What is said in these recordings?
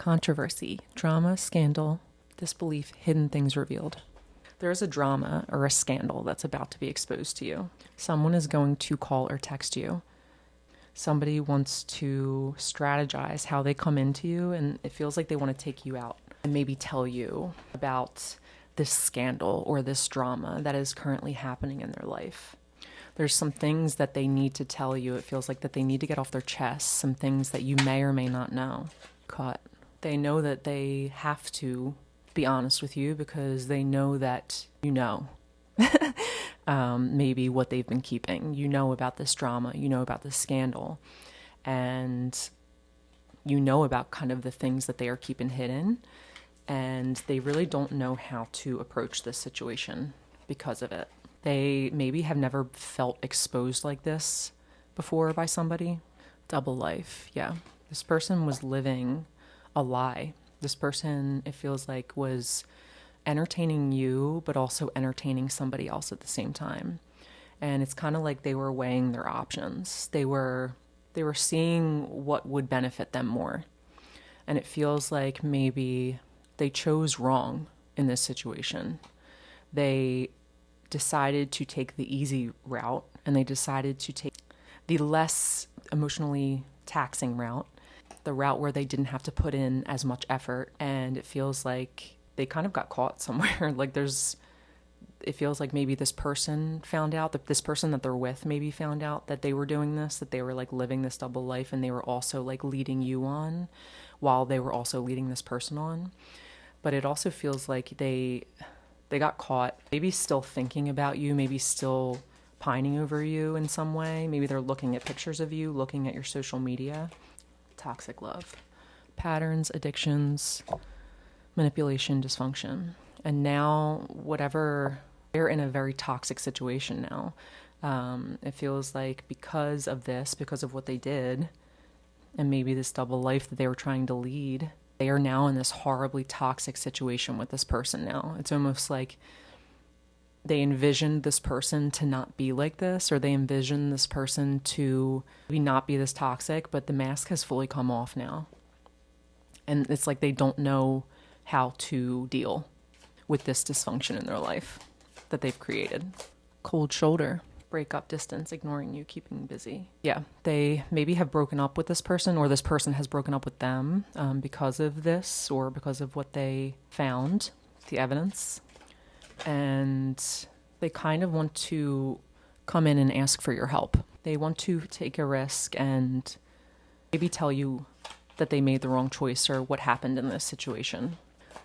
Controversy, drama, scandal, disbelief, hidden things revealed. There is a drama or a scandal that's about to be exposed to you. Someone is going to call or text you. Somebody wants to strategize how they come into you, and it feels like they want to take you out and maybe tell you about this scandal or this drama that is currently happening in their life. There's some things that they need to tell you. It feels like that they need to get off their chest, some things that you may or may not know. Caught. They know that they have to be honest with you because they know that you know maybe what they've been keeping. You know about this drama, you know about this scandal, and you know about kind of the things that they are keeping hidden, and they really don't know how to approach this situation because of it. They maybe have never felt exposed like this before by somebody. Double life, yeah. This person was living a lie. This person, it feels like, was entertaining you, but also entertaining somebody else at the same time. And it's kind of like they were weighing their options. They were seeing what would benefit them more. And it feels like maybe they chose wrong in this situation. They decided to take the easy route, and they decided to take the less emotionally taxing route, the route where they didn't have to put in as much effort. And it feels like they kind of got caught somewhere. It feels like maybe this person found out, that this person that they're with maybe found out that they were doing this, that they were like living this double life, and they were also like leading you on while they were also leading this person on. But it also feels like they got caught, maybe still thinking about you, maybe still pining over you in some way. Maybe they're looking at pictures of you, looking at your social media. Toxic love, patterns, addictions, manipulation, dysfunction. And now they're in a very toxic situation now. It feels like because of this, because of what they did, and maybe this double life that they were trying to lead, they are now in this horribly toxic situation with this person now. It's almost like they envisioned this person to not be like this, or they envisioned this person to maybe not be this toxic, but the mask has fully come off now. And it's like they don't know how to deal with this dysfunction in their life that they've created. Cold shoulder, breakup, distance, ignoring you, keeping busy. Yeah, they maybe have broken up with this person, or this person has broken up with them because of this, or because of what they found, the evidence. And they kind of want to come in and ask for your help. They want to take a risk and maybe tell you that they made the wrong choice or what happened in this situation.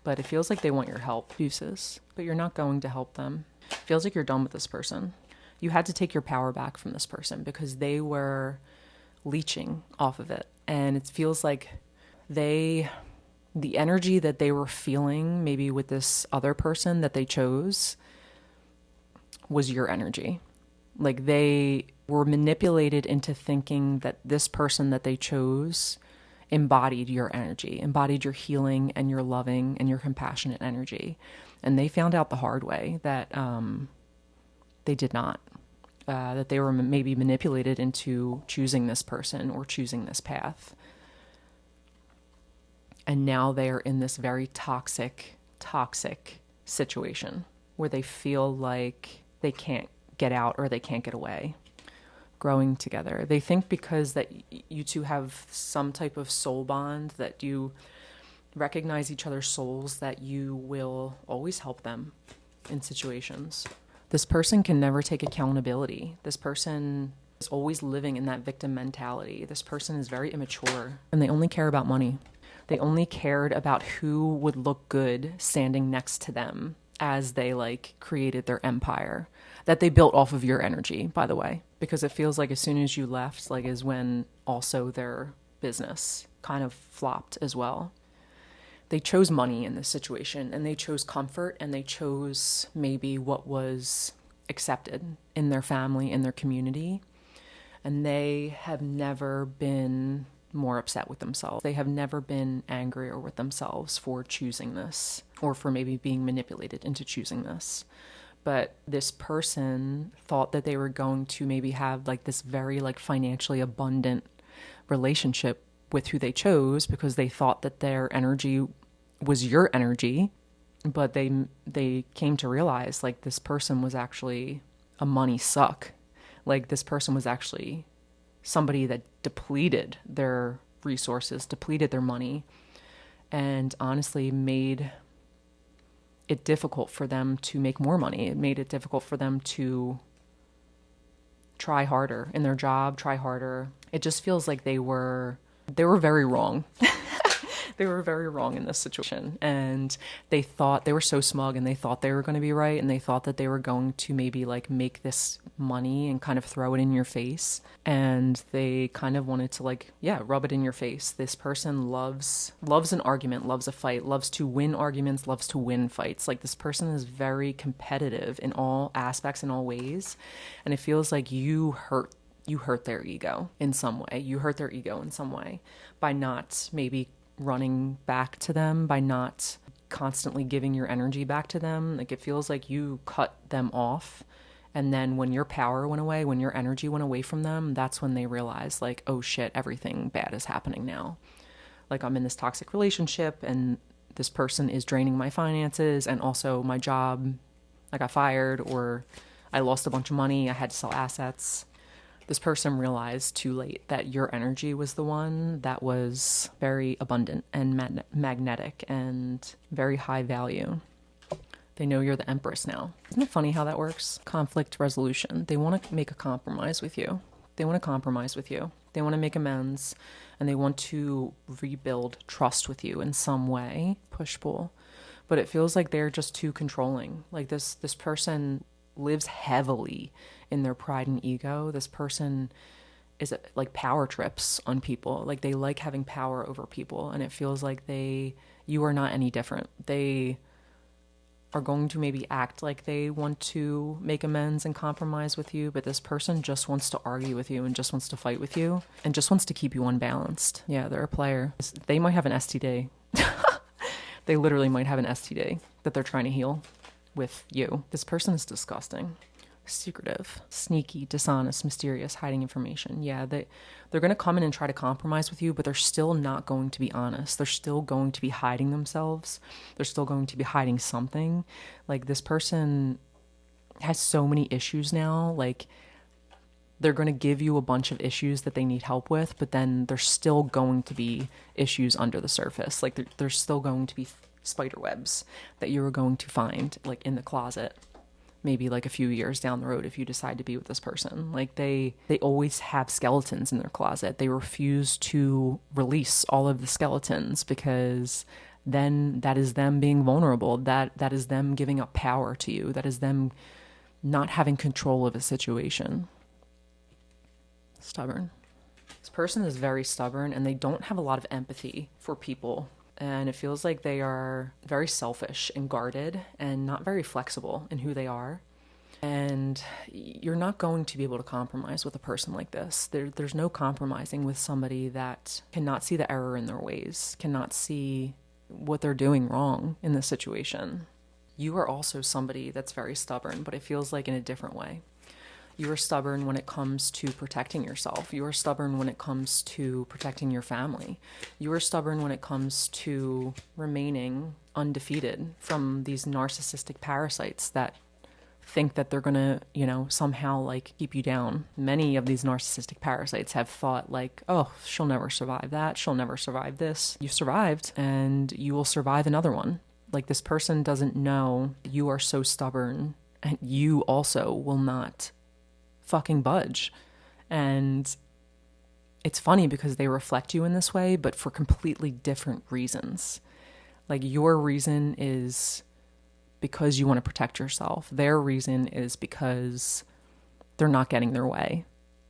But it feels like they want your help, uses, but you're not going to help them. It feels like you're done with this person. You had to take your power back from this person because they were leeching off of it. And it feels like the energy that they were feeling maybe with this other person that they chose was your energy. Like they were manipulated into thinking that this person that they chose embodied your energy, embodied your healing and your loving and your compassionate energy. And they found out the hard way that they did not. That they were maybe manipulated into choosing this person or choosing this path. And now they are in this very toxic situation where they feel like they can't get out or they can't get away. Growing together. They think because that you two have some type of soul bond, that you recognize each other's souls, that you will always help them in situations. This person can never take accountability. This person is always living in that victim mentality. This person is very immature, and they only care about money. They only cared about who would look good standing next to them as they created their empire that they built off of your energy, by the way, because it feels like as soon as you left, is when also their business kind of flopped as well. They chose money in this situation, and they chose comfort, and they chose maybe what was accepted in their family, in their community, and they have never been more upset with themselves. They have never been angrier with themselves for choosing this, or for maybe being manipulated into choosing this. But this person thought that they were going to maybe have this very financially abundant relationship with who they chose because they thought that their energy was your energy, but they came to realize like this person was actually a money suck. Like this person was actually somebody that depleted their resources, depleted their money, and honestly made it difficult for them to make more money. It made it difficult for them to try harder in their job, try harder. It just feels like they were very wrong. They were very wrong in this situation. And they thought they were so smug and they thought they were going to be right. And they thought that they were going to maybe like make this money and kind of throw it in your face. And they kind of wanted to like, yeah, rub it in your face. This person loves an argument, loves a fight, loves to win arguments, loves to win fights. Like this person is very competitive in all aspects, in all ways. And it feels like you hurt their ego in some way. You hurt their ego in some way by not maybe running back to them, by not constantly giving your energy back to them. Like it feels like you cut them off. And then when your power went away, when your energy went away from them, that's when they realized like, oh shit, everything bad is happening now. Like I'm in this toxic relationship and this person is draining my finances and also my job. I got fired or I lost a bunch of money. I had to sell assets. This person realized too late that your energy was the one that was very abundant and magnetic and very high value. They know you're the Empress now. Isn't it funny how that works? Conflict resolution. They want to make a compromise with you. They want to make amends, and they want to rebuild trust with you in some way. Push-pull. But it feels like they're just too controlling. Like this person lives heavily in their pride and ego. This person is like power trips on people. Like they like having power over people, and it feels like you are not any different. They are going to maybe act like they want to make amends and compromise with you, but this person just wants to argue with you and just wants to fight with you and just wants to keep you unbalanced. Yeah, they're a player. They might have an STD. They literally might have an STD that they're trying to heal with you. This person is disgusting. Secretive, sneaky, dishonest, mysterious, hiding information. Yeah, they're going to come in and try to compromise with you, but they're still not going to be honest. They're still going to be hiding themselves. They're still going to be hiding something. Like this person has so many issues now. Like they're going to give you a bunch of issues that they need help with, but then there's still going to be issues under the surface. Like there's still going to be spider webs that you're going to find like in the closet. Maybe like a few years down the road if you decide to be with this person. Like they always have skeletons in their closet. They refuse to release all of the skeletons because then that is them being vulnerable. That is them giving up power to you. That is them not having control of a situation. Stubborn. This person is very stubborn and they don't have a lot of empathy for people. And it feels like they are very selfish and guarded and not very flexible in who they are. And you're not going to be able to compromise with a person like this. There's no compromising with somebody that cannot see the error in their ways, cannot see what they're doing wrong in this situation. You are also somebody that's very stubborn, but it feels like in a different way. You are stubborn when it comes to protecting yourself. You are stubborn when it comes to protecting your family. You are stubborn when it comes to remaining undefeated from these narcissistic parasites that think that they're going to, somehow like keep you down. Many of these narcissistic parasites have thought like, oh, she'll never survive that. She'll never survive this. You survived and you will survive another one. Like this person doesn't know you are so stubborn and you also will not fucking budge. And it's funny because they reflect you in this way, but for completely different reasons. Like your reason is because you want to protect yourself. Their reason is because they're not getting their way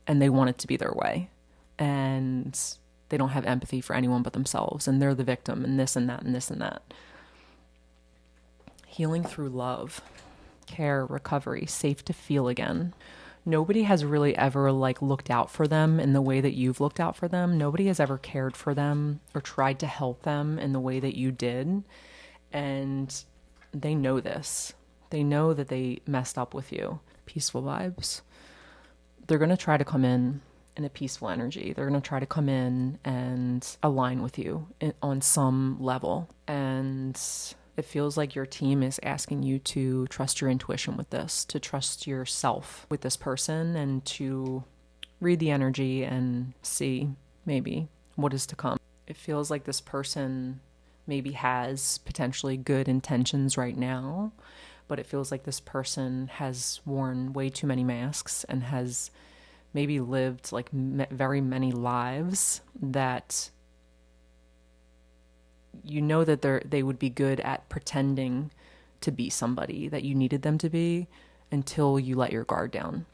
and they want it to be their way. And they don't have empathy for anyone but themselves. And they're the victim and this and that and this and that. Healing through love, care, recovery, safe to feel again. Nobody has really ever like looked out for them in the way that you've looked out for them. Nobody has ever cared for them or tried to help them in the way that you did. And they know this. They know that they messed up with you. Peaceful vibes. They're going to try to come in in a peaceful energy. They're going to try to come in and align with you on some level. And it feels like your team is asking you to trust your intuition with this, to trust yourself with this person, and to read the energy and see maybe what is to come. It feels like this person maybe has potentially good intentions right now, but it feels like this person has worn way too many masks and has maybe lived like very many lives that you know that they would be good at pretending to be somebody that you needed them to be until you let your guard down,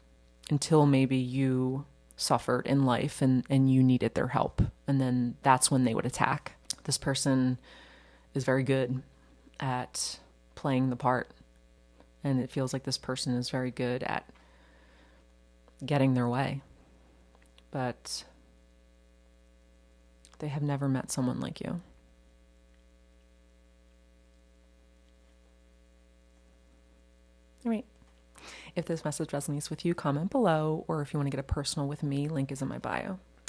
until maybe you suffered in life and you needed their help. And then that's when they would attack. This person is very good at playing the part. And it feels like this person is very good at getting their way. But they have never met someone like you. All right. If this message resonates with you, comment below, or if you want to get a personal with me, link is in my bio.